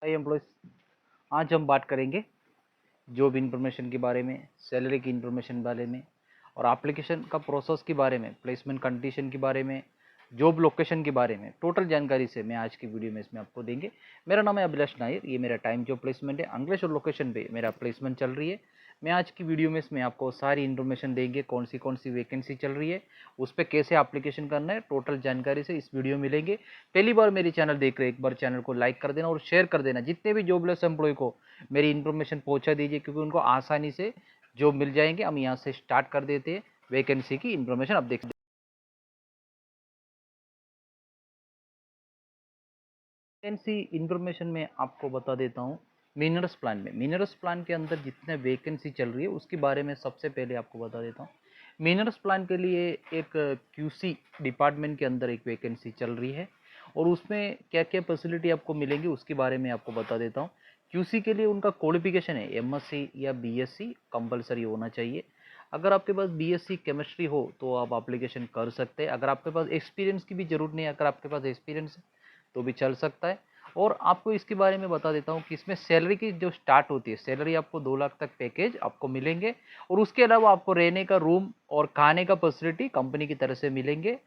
हाय employees, आज हम बात करेंगे जॉब इन्फॉर्मेशन के बारे में, सैलरी की इन्फॉर्मेशन बारे में और एप्लीकेशन का प्रोसेस के बारे में, प्लेसमेंट कंडीशन के बारे में, जॉब लोकेशन के बारे में टोटल जानकारी से मैं आज की वीडियो में इसमें आपको देंगे। मेरा नाम है अभिलाष नायर, ये मेरा टाइम जॉब प्लेसमेंट है। अंकलेश्वर लोकेशन पे मेरा प्लेसमेंट चल रही है। मैं आज की वीडियो में इसमें आपको सारी इन्फॉर्मेशन देंगे, कौन सी वैकेंसी चल रही है, उस पर कैसे एप्लीकेशन करना है, टोटल जानकारी से इस वीडियो में मिलेंगे। पहली बार मेरी चैनल देख रहे हैं, एक बार चैनल को लाइक कर देना और शेयर कर देना। जितने भी जॉबलेस एम्प्लॉय को मेरी इन्फॉर्मेशन पहुंचा दीजिए, क्योंकि उनको आसानी से जॉब मिल जाएंगे। हम यहाँ से स्टार्ट कर देते हैं वैकेंसी की इन्फॉर्मेशन। अब देख वैकेंसी इन्फॉर्मेशन में आपको बता देता हूँ। मिनरल्स प्लान में, मिनरल्स प्लान के अंदर जितने वैकेंसी चल रही है उसके बारे में सबसे पहले आपको बता देता हूँ। मिनरल्स प्लान के लिए एक क्यूसी डिपार्टमेंट के अंदर एक वैकेंसी चल रही है और उसमें क्या क्या फैसिलिटी आपको मिलेंगी उसके बारे में आपको बता देता हूँ। क्यूसी के लिए उनका क्वालिफिकेशन है एमएससी या बीएससी कंपलसरी होना चाहिए। अगर आपके पास बीएससी केमिस्ट्री हो तो आप एप्लीकेशन कर सकते हैं। अगर आपके पास एक्सपीरियंस की भी जरूरत नहीं है, अगर आपके पास एक्सपीरियंस तो भी चल सकता है। और आपको इसके बारे में बता देता हूँ कि इसमें सैलरी की जो स्टार्ट होती है, सैलरी आपको 2 लाख तक पैकेज आपको मिलेंगे और उसके अलावा आपको रहने का रूम और खाने का फैसिलिटी कंपनी की तरफ से मिलेंगे।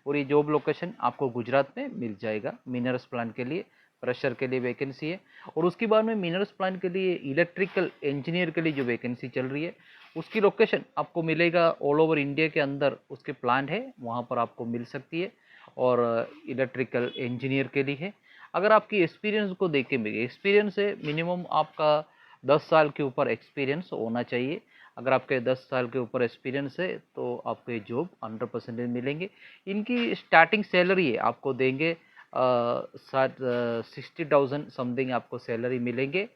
और ये जॉब लोकेशन आपको गुजरात में मिल जाएगा। मिनरल्स प्लांट के लिए प्रेशर के लिए वैकेंसी है। और उसके बाद में मिनरल्स प्लांट के लिए इलेक्ट्रिकल इंजीनियर के लिए जो वैकेंसी चल रही है उसकी लोकेशन आपको मिलेगा ऑल ओवर इंडिया के अंदर। उसके प्लांट है वहाँ पर आपको मिल सकती है। और इलेक्ट्रिकल इंजीनियर के लिए है। अगर आपकी एक्सपीरियंस को देख के मिले, एक्सपीरियंस है मिनिमम आपका 10 साल के ऊपर एक्सपीरियंस होना चाहिए। अगर आपके 10 साल के ऊपर एक्सपीरियंस है तो आपको ये जॉब 100% मिलेंगे। इनकी स्टार्टिंग सैलरी है आपको देंगे 60,000 समथिंग आपको सैलरी मिलेंगे।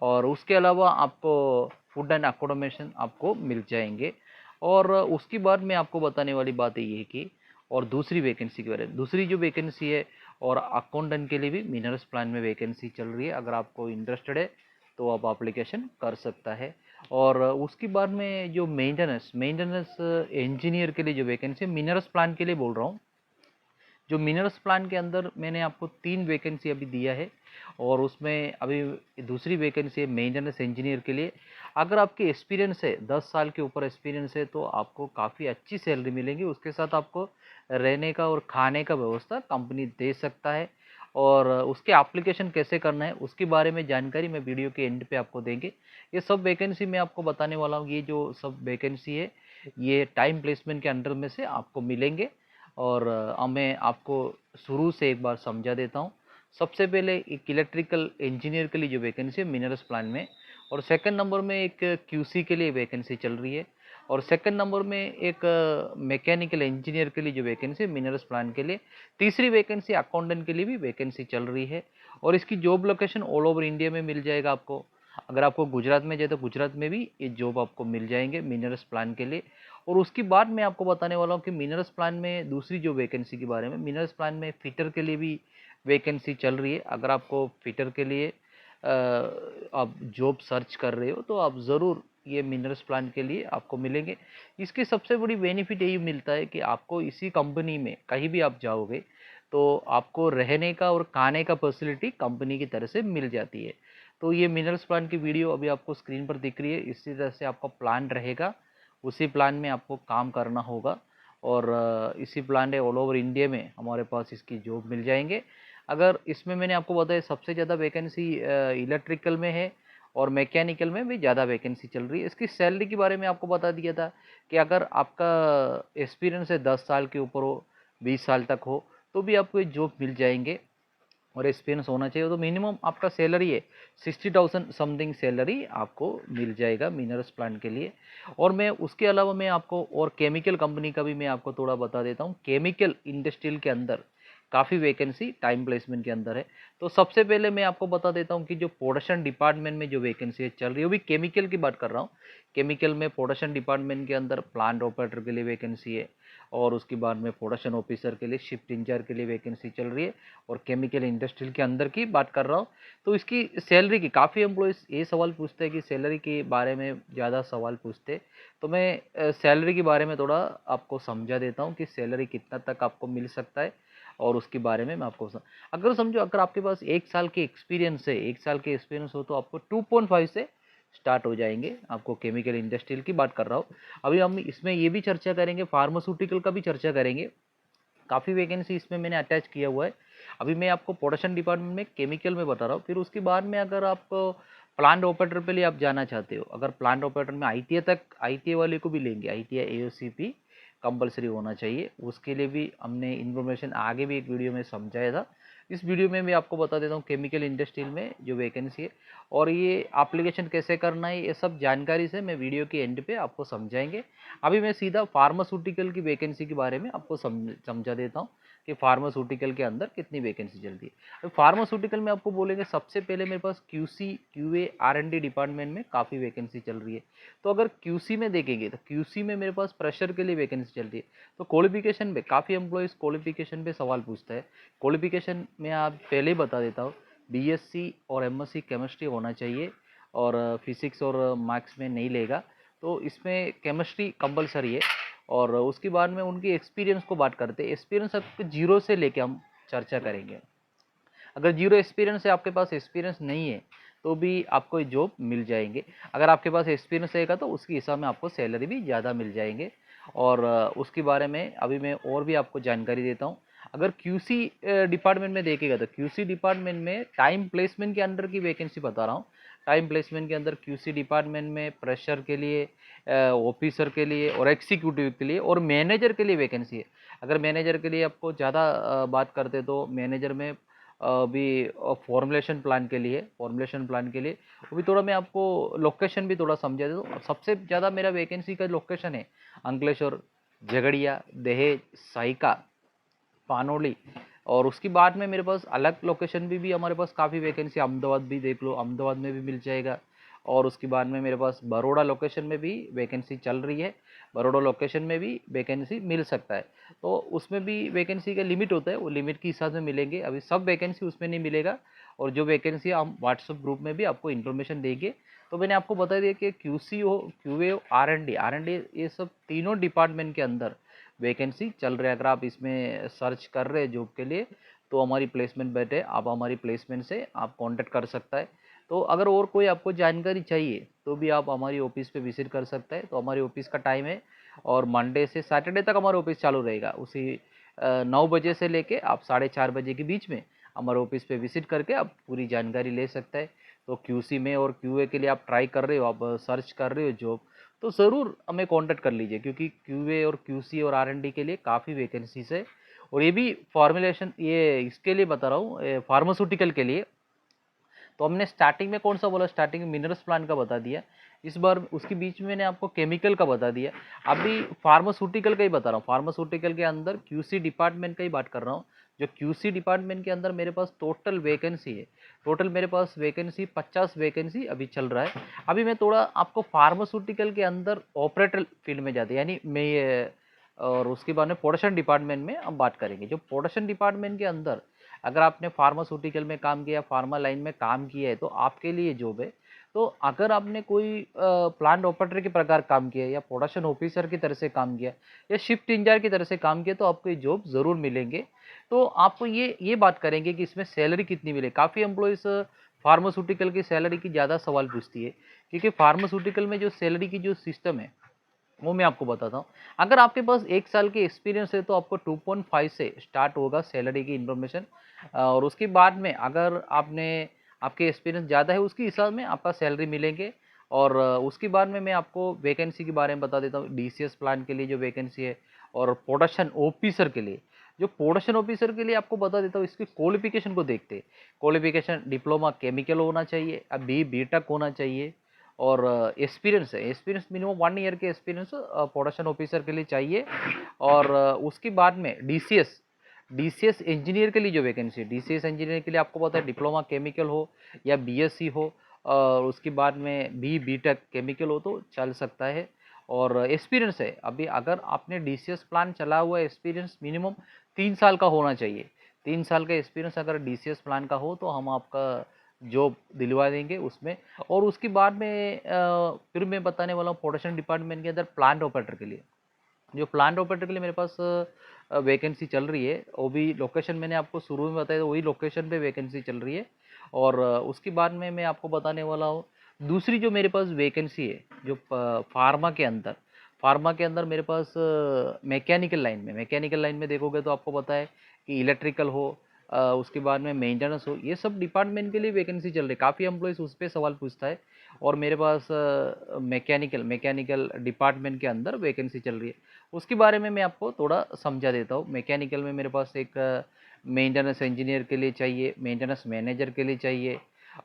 और उसके अलावा आपको फूड एंड अकोमोडेशन आपको मिल जाएंगे। और उसके बाद में आपको बताने वाली बात ये है कि और दूसरी वैकेंसी के बारे में, दूसरी जो वैकेंसी है और अकाउंटेंट के लिए भी मिनरल्स प्लान में वैकेंसी चल रही है। अगर आपको इंटरेस्टेड है तो आप एप्लीकेशन कर सकता है। और उसके बाद में जो मेंटेनेंस इंजीनियर के लिए जो वैकेंसी है, मिनरल्स प्लान के लिए बोल रहा हूँ। जो मिनरल्स प्लान के अंदर मैंने आपको 3 वैकेंसी अभी दिया है और उसमें अभी दूसरी वैकेंसी है मेंटेनेंस इंजीनियर के लिए। अगर आपके एक्सपीरियंस है 10 साल के ऊपर एक्सपीरियंस है तो आपको काफ़ी अच्छी सैलरी मिलेगी। उसके साथ आपको रहने का और खाने का व्यवस्था कंपनी दे सकता है। और उसके एप्लीकेशन कैसे करना है उसके बारे में जानकारी मैं वीडियो के एंड पे आपको देंगे। ये सब वैकेंसी मैं आपको बताने वाला हूँ। ये जो सब वैकेंसी है ये टाइम प्लेसमेंट के अंडर में से आपको मिलेंगे। और मैं आपको शुरू से एक बार समझा देता हूँ। सबसे पहले एक इलेक्ट्रिकल इंजीनियर के लिए जो वैकेंसी है मिनरल्स प्लान में, और सेकंड नंबर में एक क्यूसी के लिए वैकेंसी चल रही है, और सेकंड नंबर में एक मैकेनिकल इंजीनियर के लिए जो वैकेंसी है मिनरल्स प्लान के लिए। तीसरी वैकेंसी अकाउंटेंट के लिए भी वैकेंसी चल रही है। और इसकी job location all over India में मिल जाएगा आपको। अगर आपको गुजरात में जाए तो गुजरात में भी ये जॉब आपको मिल जाएंगे मिनरल्स प्लान के लिए। और उसके बाद मैं आपको बताने वाला हूँ कि मिनरल्स प्लान में दूसरी जो वैकेंसी के बारे में, मिनरल्स प्लान में फिटर के लिए भी वैकेंसी चल रही है। अगर आपको फिटर के लिए आप जॉब सर्च कर रहे हो तो आप ज़रूर ये मिनरल्स प्लान के लिए आपको मिलेंगे। इसकी सबसे बड़ी बेनिफिट यही मिलता है कि आपको इसी कंपनी में कहीं भी आप जाओगे तो आपको रहने का और खाने का फैसिलिटी कंपनी की तरफ से मिल जाती है। तो ये मिनरल्स प्लान की वीडियो अभी आपको स्क्रीन पर दिख रही है। इसी तरह से आपका प्लान रहेगा, उसी प्लान में आपको काम करना होगा। और इसी प्लान है ऑल ओवर इंडिया में हमारे पास इसकी जॉब मिल जाएंगे। अगर इसमें मैंने आपको बताया सबसे ज़्यादा वैकेंसी इलेक्ट्रिकल में है और मैकेनिकल में भी ज़्यादा वैकेंसी चल रही है। इसकी सैलरी के बारे में आपको बता दिया था कि अगर आपका एक्सपीरियंस है 10 साल के ऊपर हो, 20 साल तक हो, तो भी आपको ये जॉब मिल जाएंगे। और एक्सपीरियंस होना चाहिए तो मिनिमम आपका सैलरी है 60,000 समथिंग सैलरी आपको मिल जाएगा मिनरल्स प्लांट के लिए। और मैं उसके अलावा मैं आपको और केमिकल कंपनी का भी मैं आपको थोड़ा बता देता हूँ। केमिकल इंडस्ट्रियल के अंदर काफ़ी वैकेंसी टाइम प्लेसमेंट के अंदर है। तो सबसे पहले मैं आपको बता देता हूँ कि जो प्रोडक्शन डिपार्टमेंट में जो वैकेंसी चल रही है वो भी केमिकल की बात कर रहा हूँ। केमिकल में प्रोडक्शन डिपार्टमेंट के अंदर प्लांट ऑपरेटर के लिए वैकेंसी है। और उसके बाद में प्रोडक्शन ऑफिसर के लिए, शिफ्ट इंचार्ज के लिए वैकेंसी चल रही है। और केमिकल इंडस्ट्रियल के अंदर की बात कर रहा हूँ। तो इसकी सैलरी की काफ़ी एम्प्लॉयज़ ये सवाल पूछते हैं कि सैलरी के बारे में ज़्यादा सवाल पूछते। तो मैं सैलरी के बारे में थोड़ा आपको समझा देता हूँ कि सैलरी कितना तक आपको मिल सकता है। और उसके बारे में मैं आपको अगर समझो अगर आपके पास 1 साल के एक्सपीरियंस है, 1 साल के एक्सपीरियंस हो तो आपको 2.5 से स्टार्ट हो जाएंगे। आपको केमिकल इंडस्ट्रियल की बात कर रहा हूँ। अभी हम इसमें ये भी चर्चा करेंगे, फार्मास्यूटिकल का भी चर्चा करेंगे। काफ़ी वैकेंसी इसमें मैंने अटैच किया हुआ है। अभी मैं आपको प्रोडक्शन डिपार्टमेंट में केमिकल में बता रहा हूँ। फिर उसके बाद में अगर आप प्लांट ऑपरेटर पे लिए आप जाना चाहते हो, अगर प्लांट ऑपरेटर में आईटीआई तक, आईटीआई वाले को भी लेंगे, आईटीआई एओसीपी कंपलसरी होना चाहिए। उसके लिए भी हमने इन्फॉर्मेशन आगे भी एक वीडियो में समझाया था। इस वीडियो में मैं आपको बता देता हूँ केमिकल इंडस्ट्री में जो वैकेंसी है और ये एप्लीकेशन कैसे करना है, ये सब जानकारी से मैं वीडियो के एंड पे आपको समझाएंगे। अभी मैं सीधा फार्मास्यूटिकल की वैकेंसी के बारे में आपको समझा देता हूँ कि फार्मास्यूटिकल के अंदर कितनी वैकेंसी चल रही है। अब फार्मास्यूटिकल में आपको बोलेंगे सबसे पहले मेरे पास क्यूसी क्यूए आर&डी डिपार्टमेंट में काफ़ी वैकेंसी चल रही है। तो अगर क्यूसी में देखेंगे तो क्यूसी में मेरे पास प्रेशर के लिए वैकेंसी चल रही है। तो क्वालिफिकेशन पे काफ़ी एम्प्लॉयज़ क्वालिफिकेशन पे सवाल पूछता है। क्वालिफिकेशन में आप पहले ही बता देता हूँ, बीएससी और एमएससी केमिस्ट्री होना चाहिए और फिजिक्स और मैथ्स में नहीं लेगा। तो इसमें केमिस्ट्री कंपलसरी है। और उसके बाद में उनकी एक्सपीरियंस को बात करते हैं। एक्सपीरियंस आपको जीरो से लेके हम चर्चा करेंगे। अगर जीरो एक्सपीरियंस है, आपके पास एक्सपीरियंस नहीं है तो भी आपको जॉब मिल जाएंगे। अगर आपके पास एक्सपीरियंस रहेगा तो उसके हिसाब में आपको सैलरी भी ज़्यादा मिल जाएंगे। और उसके बारे में अभी मैं और भी आपको जानकारी देता हूँ। अगर क्यूसी डिपार्टमेंट में देखेगा तो क्यूसी डिपार्टमेंट में टाइम प्लेसमेंट के अंडर की वैकेंसी बता रहा हूँ। टाइम प्लेसमेंट के अंदर क्यूसी डिपार्टमेंट में प्रेशर के लिए, ऑफिसर के लिए और एग्जीक्यूटिव के लिए और मैनेजर के लिए वैकेंसी है। अगर मैनेजर के लिए आपको ज़्यादा बात करते तो मैनेजर में भी फॉर्मुलेशन प्लान के लिए, वो भी थोड़ा मैं आपको लोकेशन भी थोड़ा समझा देता हूँ। सबसे ज़्यादा मेरा वैकेंसी का लोकेशन है अंकलेश्वर, झगड़िया, दहेज, साइका, पानोली। और उसके बाद में मेरे पास अलग लोकेशन भी हमारे पास काफ़ी वैकेंसी, अहमदाबाद भी देख लो, अहमदाबाद में भी मिल जाएगा। और उसके बाद में मेरे पास बड़ौदा लोकेशन में भी वैकेंसी चल रही है, बड़ौदा लोकेशन में भी वैकेंसी मिल सकता है। तो उसमें भी वैकेंसी का लिमिट होता है, वो लिमिट के हिसाब से मिलेंगे। अभी सब वैकेंसी उसमें नहीं मिलेगा और जो वैकेंसी हम व्हाट्सएप ग्रुप में भी आपको इन्फॉर्मेशन देंगे। तो मैंने आपको बता दिया कि क्यूसी हो, क्यूए हो, आर&डी, ये सब तीनों डिपार्टमेंट के अंदर वैकेंसी चल रहा है। अगर आप इसमें सर्च कर रहे हैं जॉब के लिए तो हमारी प्लेसमेंट बैठे, आप हमारी प्लेसमेंट से आप कांटेक्ट कर सकता है। तो अगर और कोई आपको जानकारी चाहिए तो भी आप हमारी ऑफिस पे विजिट कर सकते हैं। तो हमारी ऑफिस का टाइम है और मंडे से सैटरडे तक हमारा ऑफिस चालू रहेगा। उसी 9 बजे से लेके आप 4:30 बजे के बीच में हमारे ऑफिस पे विजिट करके आप पूरी जानकारी ले सकते हैं। तो क्यूसी में और क्यूए के लिए आप ट्राई कर रहे हो, आप सर्च कर रहे हो जॉब, तो ज़रूर हमें कांटेक्ट कर लीजिए क्योंकि क्यूए और क्यूसी और आर&डी के लिए काफ़ी वैकेंसीज है। और ये भी फॉर्मुलेशन, ये इसके लिए बता रहा हूँ फार्मास्यूटिकल के लिए। तो हमने स्टार्टिंग में कौन सा बोला, स्टार्टिंग में मिनरल्स प्लांट का बता दिया, इस बार उसके बीच में मैंने आपको केमिकल का बता दिया। अभी फार्मास्यूटिकल का ही बता रहा हूँ। फार्मास्यूटिकल के अंदर क्यूसी डिपार्टमेंट का ही बात कर रहा हूँ। जो क्यूसी डिपार्टमेंट के अंदर मेरे पास टोटल वैकेंसी है, टोटल मेरे पास वैकेंसी 50 वैकेंसी अभी चल रहा है। अभी मैं थोड़ा आपको फार्मास्यूटिकल के अंदर ऑपरेटर फील्ड में जाते, यानी मैं ये, और उसके बाद में प्रोडक्शन डिपार्टमेंट में हम बात करेंगे। जो प्रोडक्शन डिपार्टमेंट के अंदर अगर आपने फार्मास्यूटिकल में काम किया, फार्मा लाइन में काम किया है तो आपके लिए जॉब है। तो अगर आपने कोई प्लांट ऑपरेटर के प्रकार काम किया या प्रोडक्शन ऑफिसर की तरह से काम किया या शिफ्ट इंचार्ज की तरह से काम किया तो आपको ये जॉब ज़रूर मिलेंगे। तो आपको ये बात करेंगे कि इसमें सैलरी कितनी मिले। काफ़ी एम्प्लॉयज़ फार्मास्यूटिकल की सैलरी की ज़्यादा सवाल पूछती है क्योंकि फार्मास्यूटिकल में जो सैलरी की जो सिस्टम है वो मैं आपको बताता हूँ। अगर आपके पास 1 साल की एक्सपीरियंस है तो आपको 2.5 से स्टार्ट होगा सैलरी की इन्फॉर्मेशन। और उसके बाद में अगर आपके एक्सपीरियंस ज़्यादा है उसके हिसाब में आपका सैलरी मिलेंगे। और उसके बाद में मैं आपको वैकेंसी के बारे में बता देता हूँ। डीसीएस प्लान के लिए जो वैकेंसी है और प्रोडक्शन ऑफिसर के लिए, जो प्रोडक्शन ऑफिसर के लिए आपको बता देता हूँ, इसकी क्वालिफिकेशन को देखते हैं। क्वालिफिकेशन डिप्लोमा केमिकल होना चाहिए, अब बीटेक होना चाहिए और एक्सपीरियंस है, एक्सपीरियंस मिनिमम 1 ईयर के एक्सपीरियंस प्रोडक्शन ऑफिसर के लिए चाहिए। और उसके बाद में डीसीएस इंजीनियर के लिए जो वैकेंसी है, डीसीएस इंजीनियर के लिए आपको पता है डिप्लोमा केमिकल हो या बीएससी हो और उसके बाद में बीटेक केमिकल हो तो चल सकता है। और एक्सपीरियंस है, अभी अगर आपने डीसीएस प्लान चला हुआ एक्सपीरियंस मिनिमम 3 साल का होना चाहिए। 3 साल का एक्सपीरियंस अगर डीसीएस प्लान का हो तो हम आपका जॉब दिलवा देंगे उसमें। और उसके बाद में फिर मैं बताने वाला हूँ प्रोडक्शन डिपार्टमेंट के अंदर प्लांट ऑपरेटर के लिए। जो प्लांट ऑपरेटर के लिए मेरे पास वैकेंसी चल रही है, वो भी लोकेशन मैंने आपको शुरू में बताया, वही लोकेशन पे वैकेंसी चल रही है। और उसके बाद में मैं आपको बताने वाला हूँ दूसरी जो मेरे पास वैकेंसी है, जो फार्मा के अंदर मेरे पास मैकेनिकल लाइन में देखोगे तो आपको पता है कि इलेक्ट्रिकल हो, उसके बाद में मेंटेनेंस हो, ये सब डिपार्टमेंट के लिए वैकेंसी चल रही है। काफ़ी एम्प्लॉयज़ उस पर सवाल पूछता है, और मेरे पास मैकेनिकल डिपार्टमेंट के अंदर वैकेंसी चल रही है। उसके बारे में मैं आपको थोड़ा समझा देता हूँ। मैकेनिकल में मेरे पास एक मेंटेनेंस इंजीनियर के लिए चाहिए, मेंटेनेंस मैनेजर के लिए चाहिए,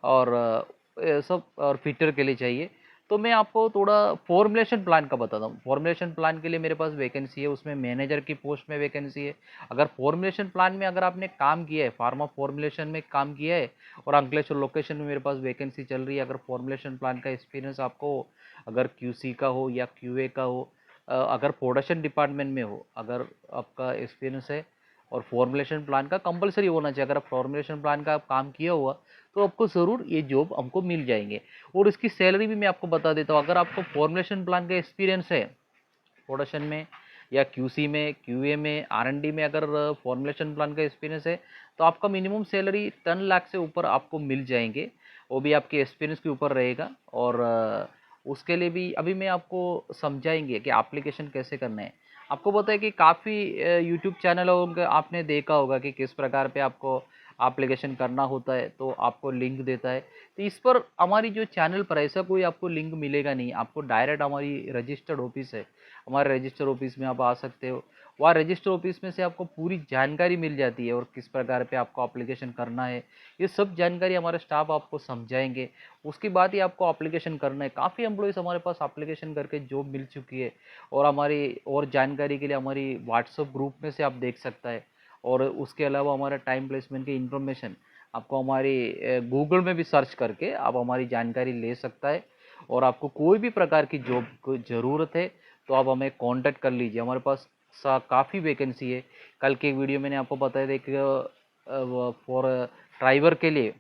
और सब और फिटर के लिए चाहिए। तो मैं आपको थोड़ा फॉर्मुलेशन प्लान का बताता हूँ। फॉर्मुलेशन प्लान के लिए मेरे पास वैकेंसी है, उसमें मैनेजर की पोस्ट में वैकेंसी है। अगर फॉर्मुलेशन प्लान में अगर आपने काम किया है, फार्मा फॉर्मुलेशन में काम किया है, और अंकलेश्वर लोकेशन में मेरे पास वैकेंसी चल रही है, अगर फॉर्मुलेशन प्लान का एक्सपीरियंस आपको हो, अगर क्यूसी का हो या क्यूए का हो, अगर प्रोडक्शन डिपार्टमेंट में हो, अगर आपका एक्सपीरियंस है, और फॉर्मुलेशन प्लान का कंपलसरी होना चाहिए। अगर आप फॉर्मुलेशन प्लान का आप काम किया हुआ तो आपको ज़रूर ये जॉब हमको मिल जाएंगे। और इसकी सैलरी भी मैं आपको बता देता हूँ। अगर आपको फॉर्मुलेशन प्लान का एक्सपीरियंस है प्रोडक्शन में, या क्यूसी में, क्यूए में, आरएनडी में, अगर फॉर्मुलेशन प्लान का एक्सपीरियंस है, तो आपका मिनिमम सैलरी 10 लाख से ऊपर आपको मिल जाएंगे। वो भी आपके एक्सपीरियंस के ऊपर रहेगा। और उसके लिए भी अभी मैं आपको समझाएंगे कि एप्लीकेशन कैसे करना है। आपको पता है कि काफ़ी यूट्यूब चैनल होंगे, आपने देखा होगा कि किस प्रकार पे आपको एप्लीकेशन करना होता है, तो आपको लिंक देता है। तो इस पर हमारी जो चैनल पर ऐसा कोई आपको लिंक मिलेगा नहीं, आपको डायरेक्ट हमारी रजिस्टर्ड ऑफिस है, हमारे रजिस्टर ऑफिस में आप आ सकते हो। वहाँ रजिस्टर ऑफिस में से आपको पूरी जानकारी मिल जाती है, और किस प्रकार पे आपको एप्लीकेशन करना है, ये सब जानकारी हमारे स्टाफ आपको समझाएंगे। उसके बाद ही आपको एप्लीकेशन करना है। काफ़ी एम्प्लॉयज़ हमारे पास एप्लीकेशन करके जॉब मिल चुकी है। और हमारी और जानकारी के लिए हमारी व्हाट्सएप ग्रुप में से आप देख सकता है। और उसके अलावा हमारा टाइम प्लेसमेंट की इन्फॉर्मेशन आपको हमारी गूगल में भी सर्च करके आप हमारी जानकारी ले सकता है। और आपको कोई भी प्रकार की जॉब को ज़रूरत है तो आप हमें कांटेक्ट कर लीजिए। हमारे पास काफ़ी वैकेंसी है। कल के वीडियो मैंने आपको बताया था कि फॉर ड्राइवर के लिए,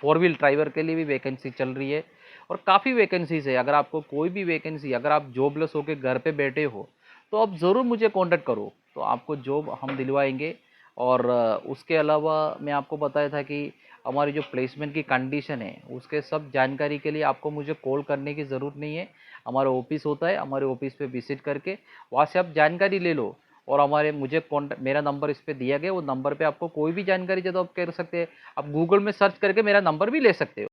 फोर व्हील ड्राइवर के लिए भी वैकेंसी चल रही है। और काफ़ी वैकेंसीज है। अगर आपको कोई भी वैकेंसी, अगर आप जॉबलेस होकर घर पे बैठे हो, तो आप ज़रूर मुझे कांटेक्ट करो, तो आपको जॉब हम दिलवाएंगे। और उसके अलावा मैं आपको बताया था कि हमारी जो प्लेसमेंट की कंडीशन है, उसके सब जानकारी के लिए आपको मुझे कॉल करने की ज़रूरत नहीं है। हमारा ऑफिस होता है, हमारे ऑफिस पे विजिट करके वहाँ से आप जानकारी ले लो। और हमारे मुझे कॉन्टैक्ट, मेरा नंबर इस पे दिया गया, वो नंबर पे आपको कोई भी जानकारी चाहिए तो आप कर सकते हैं। आप गूगल में सर्च करके मेरा नंबर भी ले सकते हो।